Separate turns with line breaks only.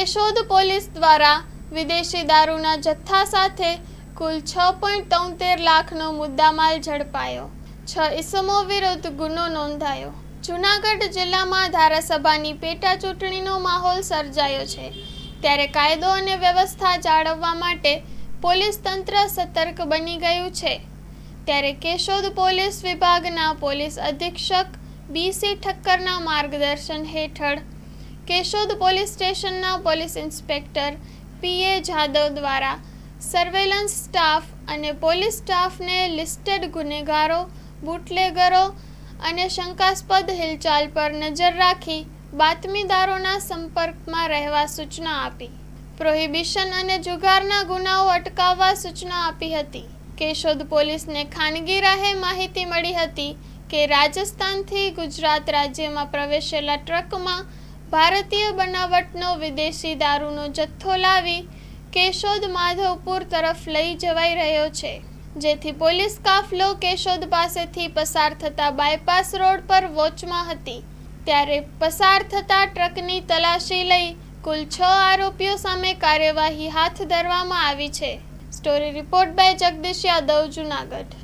Keshod police દ્વારા વિદેશી દારૂના જથ્થા સાથે કુલ 6.73 લાખનો મુદ્દામાલ ઝડપાયો। 6 ઇસમો વિરુદ્ધ ગુનો નોંધાયો। જૂનાગઢ જિલ્લામાં ધારાસભાની પેટા ચૂંટણીનો માહોલ સર્જાયો છે, ત્યારે કાયદો અને વ્યવસ્થા જાળવવા માટે પોલીસ તંત્ર સતર્ક બની ગયું છે। ત્યારે કેશોદ પોલીસ વિભાગના પોલીસ અધિક્ષક BC ઠક્કરના માર્ગદર્શન હેઠળ કેશોદ પોલીસ સ્ટેશનના પોલીસ ઇન્સ્પેક્ટર PA જાદવ દ્વારા સર્વેલન્સ સ્ટાફ અને પોલીસ સ્ટાફને લિસ્ટેડ ગુનેગારો, બુટલેગરો અને શંકાસ્પદ હિલચાલ પર નજર રાખી બાતમીદારોના સંપર્કમાં રહેવા સૂચના આપી। પ્રોહિબિશન અને જુગારના ગુનાઓ અટકાવવા સૂચના આપી હતી। કેશોદ પોલીસને ખાનગી રાહે માહિતી મળી હતી કે રાજસ્થાનથી ગુજરાત રાજ્યમાં પ્રવેશેલા ટ્રકમાં ભારતીય બનાવટનો વિદેશી દારૂનો જથ્થો લાવી કેશોદ માધવપુર તરફ લઈ જવાઈ રહ્યો છે, જેથી પોલીસ કાફલો કેશોદ પાસેથી પસાર થતા બાયપાસ રોડ પર વોચમાં હતી। ત્યારે પસાર થતા ટ્રકની તલાશી લઈ કુલ 6 આરોપીઓ સામે કાર્યવાહી હાથ ધરવામાં આવી છે। Story report by Jagdish Yadav, Junagadh.